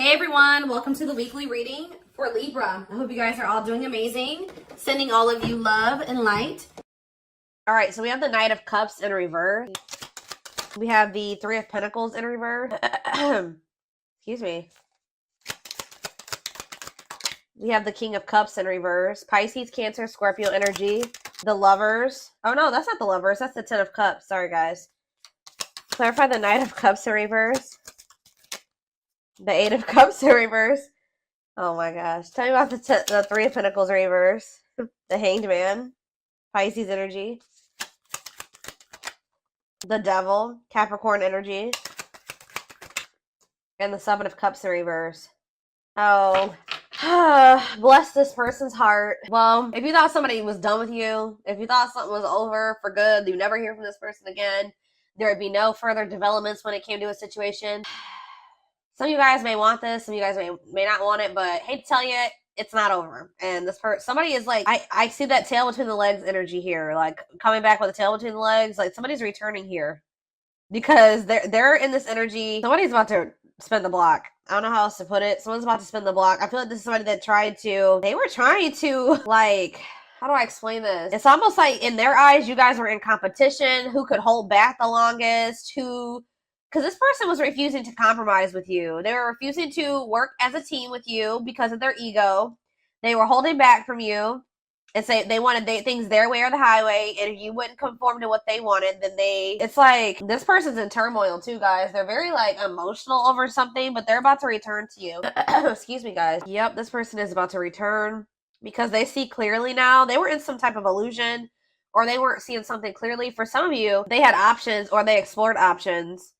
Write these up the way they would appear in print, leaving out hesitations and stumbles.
Hey everyone, welcome to the weekly reading for Libra. I hope you guys are all doing amazing. Sending all of you love and light. All right, so we have the Knight of Cups in reverse. We have the Three of Pentacles in reverse. Excuse me. We have the King of Cups in reverse. Pisces, Cancer, Scorpio energy. The Lovers. Oh no, that's not the Lovers. That's the Ten of Cups. Sorry, guys. Clarify the Knight of Cups in reverse. The Eight of Cups in reverse. Oh my gosh. Tell me about the Three of Pentacles in reverse. The Hanged Man. Pisces energy. The Devil. Capricorn energy. And the Seven of Cups in reverse. Oh. Bless this person's heart. Well, if you thought somebody was done with you, if you thought something was over for good, you never hear from this person again, there would be no further developments when it came to a situation. Some of you guys may want this, some of you guys may not want it, but hate to tell you, it's not over. And this somebody is like, I see that tail between the legs energy here, like coming back with a tail between the legs, like somebody's returning here. Because they're in this energy. Somebody's about to spin the block. I don't know how else to put it. Someone's about to spin the block. I feel like this is somebody that they were trying to, like, how do I explain this? It's almost like in their eyes, you guys were in competition. Who could hold back the longest? Because this person was refusing to compromise with you. They were refusing to work as a team with you because of their ego. They were holding back from you and say they wanted things their way or the highway. And if you wouldn't conform to what they wanted, then it's like this person's in turmoil too, guys. They're very like emotional over something, but they're about to return to you. Excuse me, guys. Yep, this person is about to return because they see clearly now. They were in some type of illusion or they weren't seeing something clearly. For some of you, they had options or they explored options.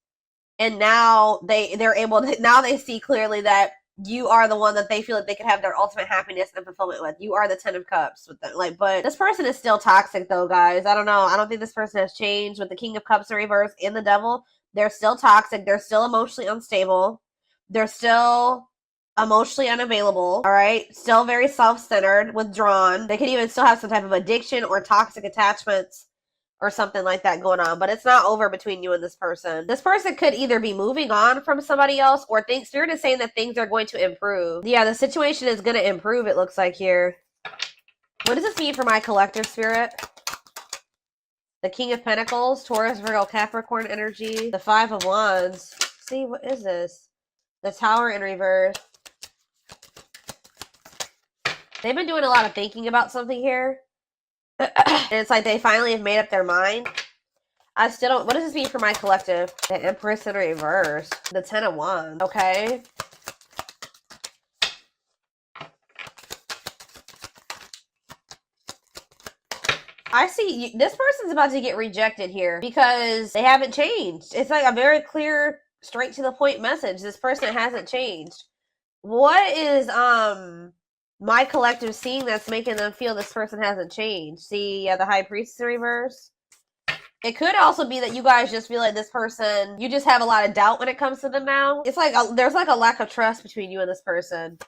And now they're able to, now they see clearly that you are the one that they feel like they could have their ultimate happiness and fulfillment with. You are the Ten of Cups with them. Like, but this person is still toxic though, guys. I don't know. I don't think this person has changed with the King of Cups in reverse and the Devil. They're still toxic. They're still emotionally unstable. They're still emotionally unavailable. All right. Still very self-centered, withdrawn. They could even still have some type of addiction or toxic attachments or something like that going on, but it's not over between you and this person. This person could either be moving on from somebody else or Spirit is saying that things are going to improve. Yeah, the situation is going to improve, it looks like here. What does this mean for my collective, Spirit? The King of Pentacles, Taurus, Virgo, Capricorn energy, the Five of Wands. See, what is this? The Tower in reverse. They've been doing a lot of thinking about something here. And it's like they finally have made up their mind. I still don't. What does this mean for my collective? The Empress in reverse. The Ten of Wands. Okay. I see this person's about to get rejected here because they haven't changed. It's like a very clear, straight to the point message. This person hasn't changed. What is my collective seeing that's making them feel this person hasn't changed? See, yeah, the High Priestess in reverse. It could also be that you guys just feel like this person, you just have a lot of doubt when it comes to them now. It's like there's like a lack of trust between you and this person.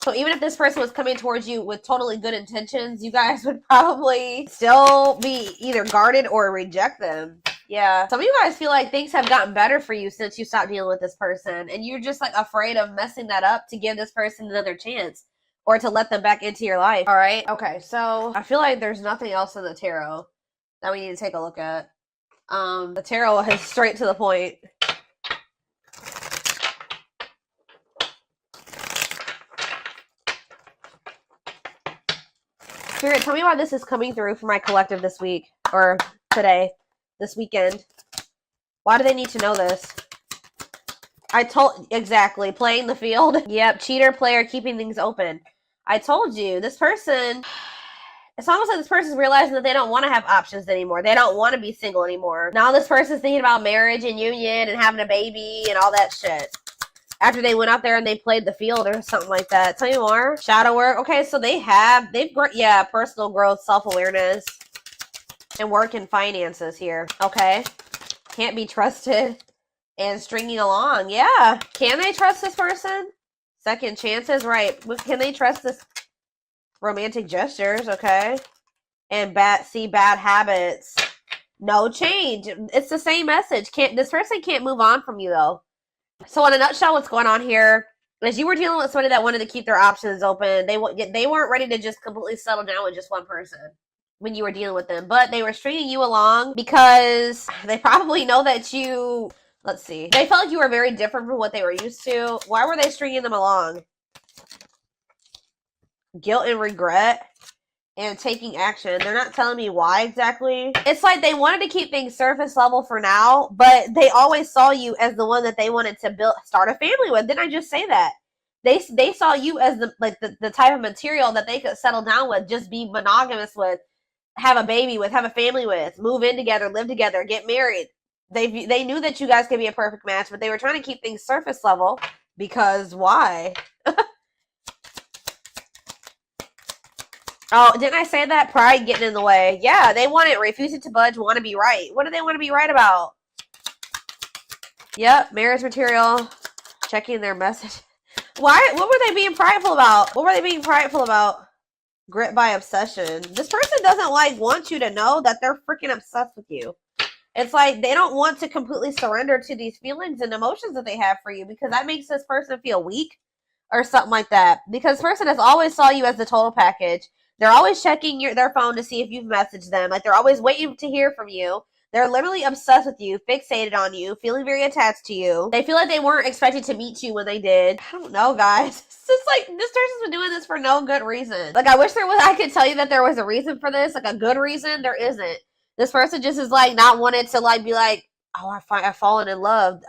So even if this person was coming towards you with totally good intentions, you guys would probably still be either guarded or reject them. Yeah. Some of you guys feel like things have gotten better for you since you stopped dealing with this person. And you're just like afraid of messing that up to give this person another chance or to let them back into your life. All right. Okay. So I feel like there's nothing else in the tarot that we need to take a look at. The tarot is straight to the point. Spirit, tell me why this is coming through for my collective this week or today. This weekend. Why do they need to know this? Exactly. Playing the field. Yep. Cheater, player, keeping things open. I told you, this person, it's almost like this person's realizing that they don't want to have options anymore. They don't want to be single anymore. Now this person's thinking about marriage and union and having a baby and all that shit. After they went out there and they played the field or something like that. Tell me more. Shadow work. Okay, so yeah, personal growth, self-awareness. And work and finances here. Okay. Can't be trusted. And stringing along. Yeah. Can they trust this person? Second chances. Right. Can they trust this? Romantic gestures. Okay. And bad habits. No change. It's the same message. This person can't move on from you though. So in a nutshell, what's going on here is you were dealing with somebody that wanted to keep their options open. They weren't ready to just completely settle down with just one person when you were dealing with them, but they were stringing you along because they probably know that you, let's see, they felt like you were very different from what they were used to. Why were they stringing them along? Guilt and regret and taking action. They're not telling me why exactly. It's like they wanted to keep things surface level for now, but they always saw you as the one that they wanted to start a family with. Didn't I just say that? They saw you as the type of material that they could settle down with, just be monogamous with, have a baby with, have a family with, move in together, live together, get married. They knew that you guys could be a perfect match, but they were trying to keep things surface level because why? Oh, didn't I say that? Pride getting in the way. Yeah, they want it. Refusing to budge, want to be right. What do they want to be right about? Yep, marriage material. Checking their message. Why? What were they being prideful about? What were they being prideful about? Grit by obsession. This person doesn't want you to know that they're freaking obsessed with you. It's like they don't want to completely surrender to these feelings and emotions that they have for you because that makes this person feel weak or something like that. Because this person has always saw you as the total package. They're always checking their phone to see if you've messaged them. Like, they're always waiting to hear from you. They're literally obsessed with you, fixated on you, feeling very attached to you. They feel like they weren't expected to meet you when they did. I don't know, guys. It's just like, this person's been doing this for no good reason. Like, I wish I could tell you that there was a reason for this, like a good reason. There isn't. This person just is like not wanting to be like, oh, I've fallen in love.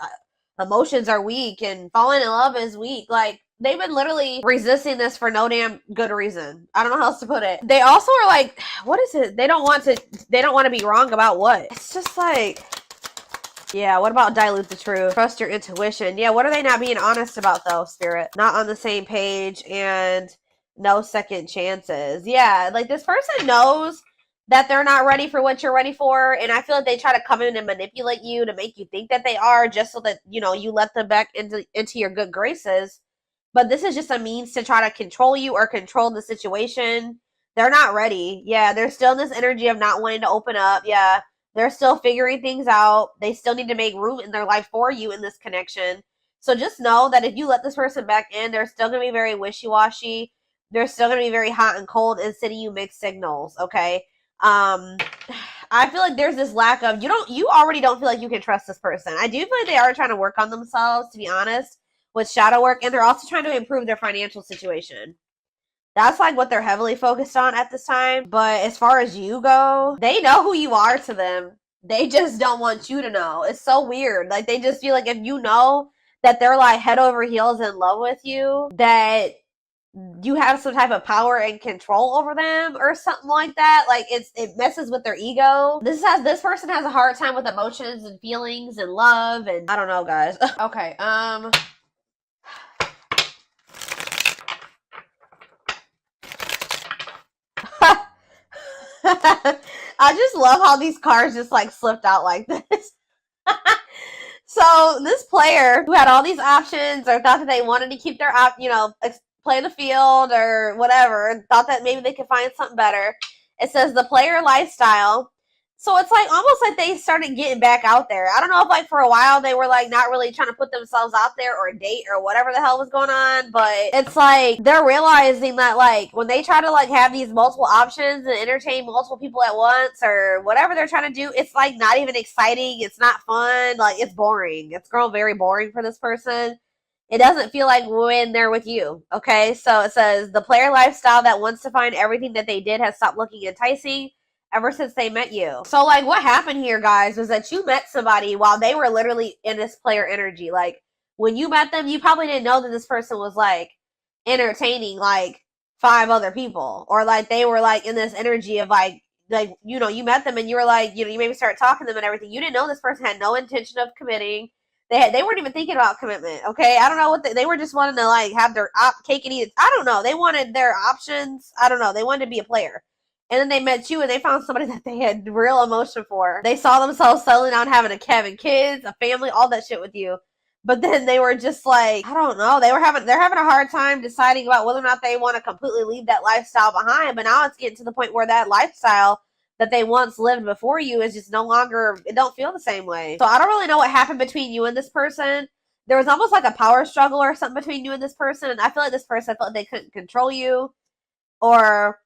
Emotions are weak and falling in love is weak. Like, they've been literally resisting this for no damn good reason. I don't know how else to put it. They also are like, what is it? They don't want to be wrong about what? It's just like, yeah, what about dilute the truth? Trust your intuition. Yeah, what are they not being honest about though, Spirit? Not on the same page and no second chances. Yeah, like this person knows that they're not ready for what you're ready for, and I feel like they try to come in and manipulate you to make you think that they are, just so that, you let them back into your good graces. But this is just a means to try to control you or control the situation. They're not ready. Yeah, they're still in this energy of not wanting to open up. Yeah, they're still figuring things out. They still need to make room in their life for you in this connection. So just know that if you let this person back in, they're still going to be very wishy-washy. They're still going to be very hot and cold and sending you mixed signals, okay? I feel like there's this lack of, you already don't feel like you can trust this person. I do feel like they are trying to work on themselves, to be honest, with shadow work, and they're also trying to improve their financial situation. That's like what they're heavily focused on at this time. But as far as you go, they know who you are to them. They just don't want you to know. It's so weird. Like, they just feel like if you know that they're like head over heels in love with you, that you have some type of power and control over them or something like that. Like, it messes with their ego. This person has a hard time with emotions and feelings and love, and I don't know, guys. Okay, I just love how these cards just like slipped out like this. So this player who had all these options, or thought that they wanted to keep their play the field or whatever, thought that maybe they could find something better. It says the player lifestyle. So it's like almost like they started getting back out there. I don't know if like for a while they were like not really trying to put themselves out there or date or whatever the hell was going on, but it's like they're realizing that like when they try to like have these multiple options and entertain multiple people at once or whatever they're trying to do, it's like not even exciting. It's not fun. Like, it's boring. It's grown very boring for this person. It doesn't feel like when they're with you, okay? So it says the player lifestyle that wants to find everything that they did has stopped looking enticing ever since they met you. So like what happened here, guys, was that you met somebody while they were literally in this player energy. Like, when you met them, you probably didn't know that this person was like entertaining like 5 other people, or like they were like in this energy of like you met them and you were like, you maybe started talking to them and everything. You didn't know this person had no intention of committing. They weren't even thinking about commitment, okay? I don't know what they were just wanting to like have their cake and eat it. I don't know. They wanted their options. I don't know. They wanted to be a player. And then they met you and they found somebody that they had real emotion for. They saw themselves settling down, having kids, a family, all that shit with you. But then they were just like, I don't know. They're having a hard time deciding about whether or not they want to completely leave that lifestyle behind. But now it's getting to the point where that lifestyle that they once lived before you is just no longer, it don't feel the same way. So I don't really know what happened between you and this person, there was almost like a power struggle or something between you and this person. And I feel like this person felt like they couldn't control you, or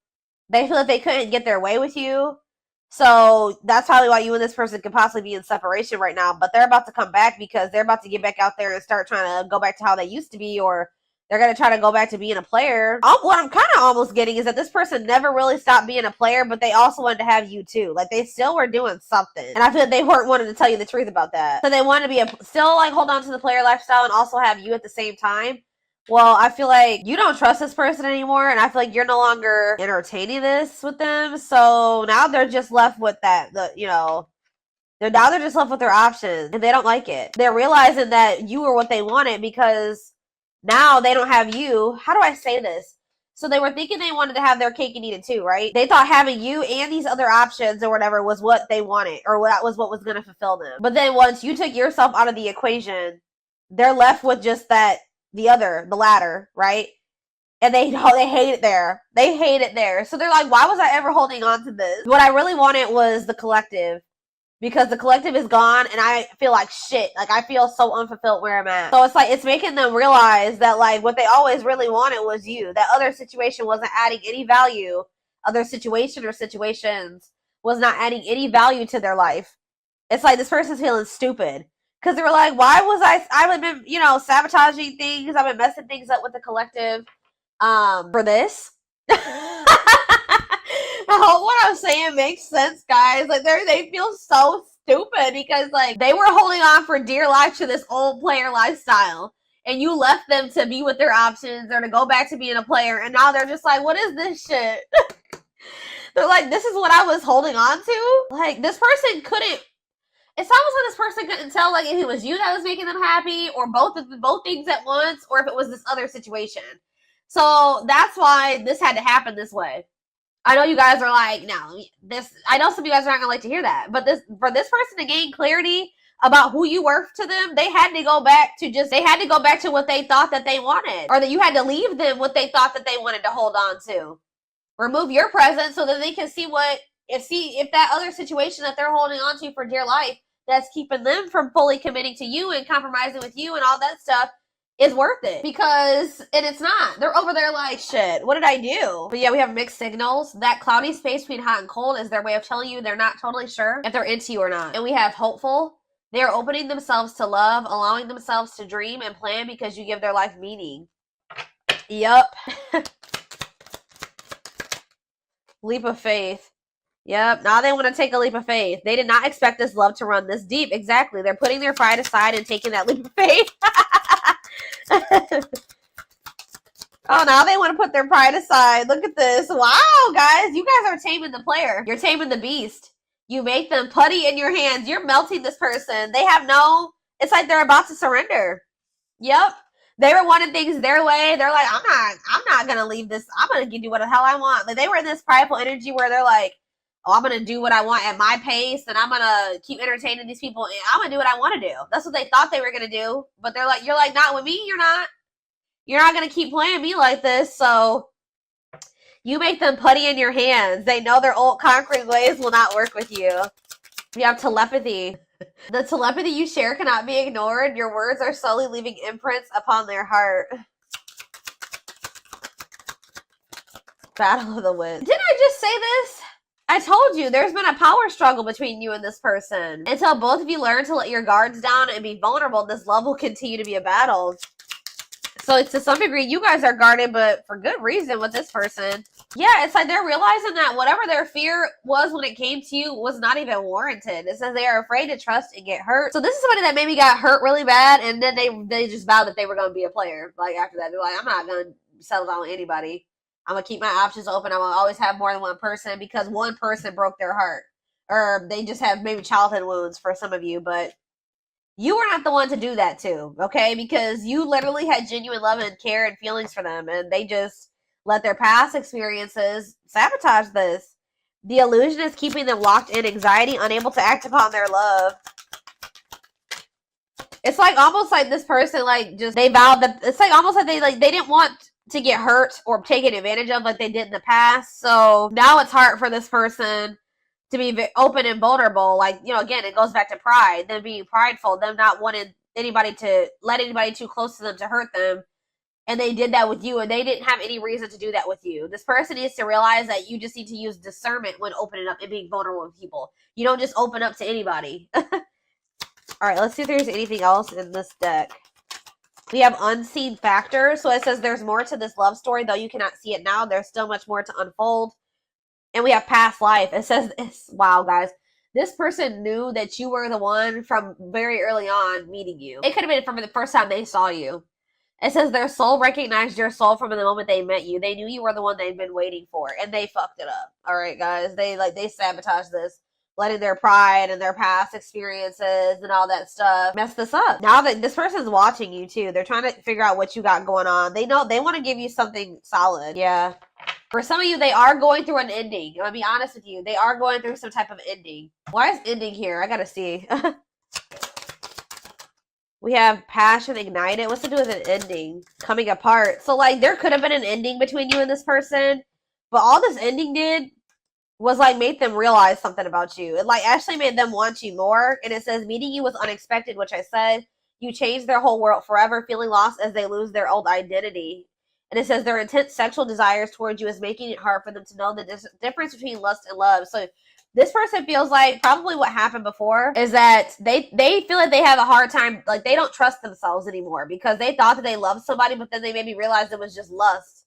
they feel like they couldn't get their way with you. So that's probably why you and this person could possibly be in separation right now. But they're about to come back because they're about to get back out there and start trying to go back to how they used to be, or they're going to try to go back to being a player. What I'm kind of almost getting is that this person never really stopped being a player, but they also wanted to have you too. Like, they still were doing something. And I feel like they weren't wanting to tell you the truth about that. So they wanted to be still like hold on to the player lifestyle and also have you at the same time. Well, I feel like you don't trust this person anymore, and I feel like you're no longer entertaining this with them. So now they're just left with that, they're just left with their options, and they don't like it. They're realizing that you were what they wanted because now they don't have you. How do I say this? So they were thinking they wanted to have their cake and eat it too, right? They thought having you and these other options or whatever was what they wanted, or that was what was going to fulfill them. But then once you took yourself out of the equation, they're left with just the latter, right? And they hate it there. They hate it there. So they're like, why was I ever holding on to this? What I really wanted was the collective, because the collective is gone and I feel like shit. Like, I feel so unfulfilled where I'm at. So it's like, it's making them realize that like what they always really wanted was you. That other situation wasn't adding any value. Other situation or situations was not adding any value to their life. It's like this person's feeling stupid. Because they were like, why was I've been, sabotaging things. I've been messing things up with the collective for this. I hope what I'm saying makes sense, guys. Like, they feel so stupid because, like, they were holding on for dear life to this old player lifestyle. And you left them to be with their options or to go back to being a player. And now they're just like, what is this shit? They're like, this is what I was holding on to? Like, this person couldn't. It's almost like this person couldn't tell, like, if it was you that was making them happy, or both things at once, or if it was this other situation. So that's why this had to happen this way. I know you guys are like, no, I know some of you guys are not gonna like to hear that, but for this person to gain clarity about who you were to them, they had to go back to what they thought that they wanted, or that you had to leave them what they thought that they wanted to hold on to. Remove your presence so that they can see if that other situation that they're holding on to for dear life that's keeping them from fully committing to you and compromising with you and all that stuff is worth it. And it's not. They're over there like, shit, what did I do? But yeah, we have mixed signals. That cloudy space between hot and cold is their way of telling you they're not totally sure if they're into you or not. And we have hopeful. They are opening themselves to love, allowing themselves to dream and plan because you give their life meaning. Yup. Leap of faith. Yep, now they want to take a leap of faith. They did not expect this love to run this deep. Exactly. They're putting their pride aside and taking that leap of faith. Oh, now they want to put their pride aside. Look at this. Wow, guys. You guys are taming the player. You're taming the beast. You make them putty in your hands. You're melting this person. It's like they're about to surrender. Yep. They were wanting things their way. They're like, I'm not going to leave this. I'm going to give you what the hell I want. Like, they were in this prideful energy where they're like, oh, I'm going to do what I want at my pace, and I'm going to keep entertaining these people, and I'm going to do what I want to do. That's what they thought they were going to do. But you're like, not with me, you're not. You're not going to keep playing me like this, so you make them putty in your hands. They know their old concrete ways will not work with you. You have telepathy. The telepathy you share cannot be ignored. Your words are slowly leaving imprints upon their heart. Battle of the Winds. Didn't I just say this? I told you, there's been a power struggle between you and this person. Until both of you learn to let your guards down and be vulnerable, this love will continue to be a battle. So to some degree, you guys are guarded, but for good reason with this person. Yeah, it's like they're realizing that whatever their fear was when it came to you was not even warranted. It says they are afraid to trust and get hurt. So this is somebody that maybe got hurt really bad, and then they just vowed that they were going to be a player. Like, after that, they're like, I'm not going to settle down with anybody. I'm going to keep my options open. I'm going to always have more than one person because one person broke their heart. Or they just have maybe childhood wounds for some of you, but you were not the one to do that to, okay? Because you literally had genuine love and care and feelings for them, and they just let their past experiences sabotage this. The illusion is keeping them locked in anxiety, unable to act upon their love. It's like almost like this person, like, just, they vowed that, it's like almost like they didn't want to get hurt or taken advantage of like they did in the past. So now it's hard for this person to be open and vulnerable. Like, again, it goes back to pride, them being prideful, them not wanting anybody to let anybody too close to them to hurt them. And they did that with you, and they didn't have any reason to do that with you. This person needs to realize that you just need to use discernment when opening up and being vulnerable with people. You don't just open up to anybody. All right, let's see if there's anything else in this deck. We have unseen factors. So it says there's more to this love story, though you cannot see it now. There's still much more to unfold. And we have past life. It says, wow, guys. This person knew that you were the one from very early on meeting you. It could have been from the first time they saw you. It says their soul recognized your soul from the moment they met you. They knew you were the one they'd been waiting for, and they fucked it up. All right, guys. They sabotaged this, letting their pride and their past experiences and all that stuff mess this up. Now that this person's watching you too, they're trying to figure out what you got going on. They know they want to give you something solid. Yeah. For some of you, they are going through an ending. I'll be honest with you. They are going through some type of ending. Why is ending here? I gotta see. We have passion ignited. What's to do with an ending? Coming apart. So, like, there could have been an ending between you and this person, but all this ending did was, like, make them realize something about you. It, like, actually made them want you more. And it says, meeting you was unexpected, which I said. You changed their whole world forever, feeling lost as they lose their old identity. And it says, their intense sexual desires towards you is making it hard for them to know the difference between lust and love. So, this person feels like probably what happened before is that they feel like they have a hard time, like they don't trust themselves anymore because they thought that they loved somebody, but then they maybe realized it was just lust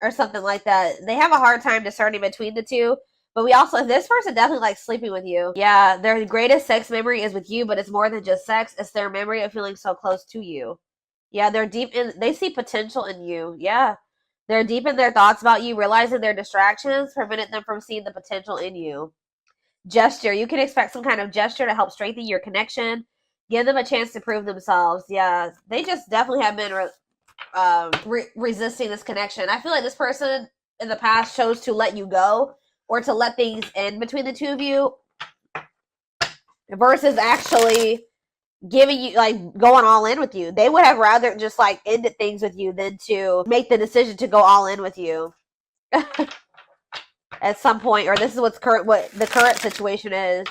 or something like that. They have a hard time discerning between the two. But we also, this person definitely likes sleeping with you. Yeah, their greatest sex memory is with you, but it's more than just sex. It's their memory of feeling so close to you. Yeah, they're deep in, they see potential in you. Yeah. They're deep in their thoughts about you, realizing their distractions prevented them from seeing the potential in you. Gesture. You can expect some kind of gesture to help strengthen your connection. Give them a chance to prove themselves. Yeah, they just definitely have been resisting this connection. I feel like this person in the past chose to let you go or to let things end between the two of you versus actually giving you, like, going all in with you. They would have rather just, like, ended things with you than to make the decision to go all in with you. At some point, or this is what the current situation is.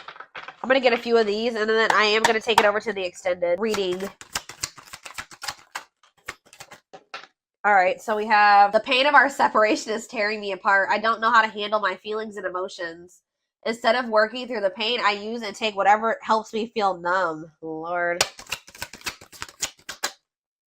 I'm going to get a few of these, and then I am going to take it over to the extended reading. All right, so we have, the pain of our separation is tearing me apart. I don't know how to handle my feelings and emotions. Instead of working through the pain, I use and take whatever helps me feel numb. Lord.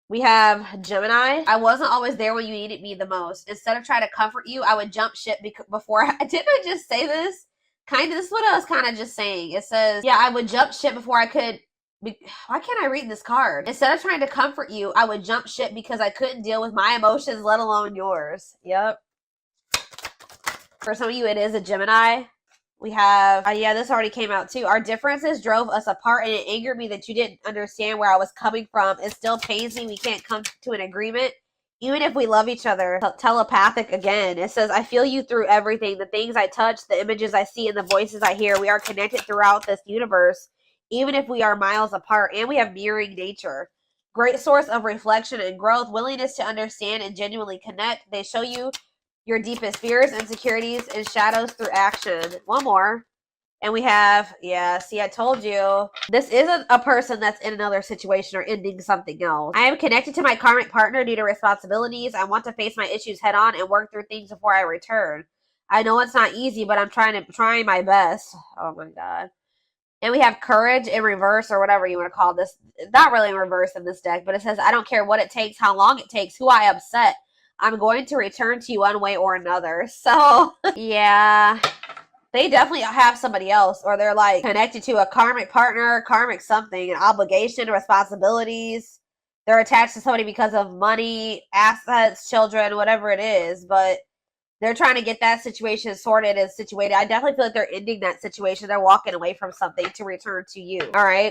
We have Gemini. I wasn't always there when you needed me the most. Instead of trying to comfort you, I would jump ship before didn't I just say this? This is what I was kind of just saying. It says, yeah, I would jump ship before I could. Why can't I read this card? Instead of trying to comfort you, I would jump ship because I couldn't deal with my emotions, let alone yours. Yep. For some of you, it is a Gemini. We have, yeah, this already came out too. Our differences drove us apart, and it angered me that you didn't understand where I was coming from. It still pains me we can't come to an agreement, even if we love each other. Telepathic again. It says, I feel you through everything. The things I touch, the images I see, and the voices I hear. We are connected throughout this universe, even if we are miles apart, and we have mirroring nature. Great source of reflection and growth, willingness to understand and genuinely connect. They show you your deepest fears, insecurities, and shadows through action. One more. And we have, yeah, see, I told you. This is a person that's in another situation or ending something else. I am connected to my karmic partner due to responsibilities. I want to face my issues head on and work through things before I return. I know it's not easy, but I'm trying my best. Oh my God. And we have courage in reverse, or whatever you want to call this. Not really in reverse in this deck, but it says, I don't care what it takes, how long it takes, who I upset. I'm going to return to you one way or another. So, yeah, they definitely have somebody else, or they're like connected to a karmic partner, karmic something, an obligation, responsibilities. They're attached to somebody because of money, assets, children, whatever it is. But they're trying to get that situation sorted and situated. I definitely feel like they're ending that situation. They're walking away from something to return to you. All right.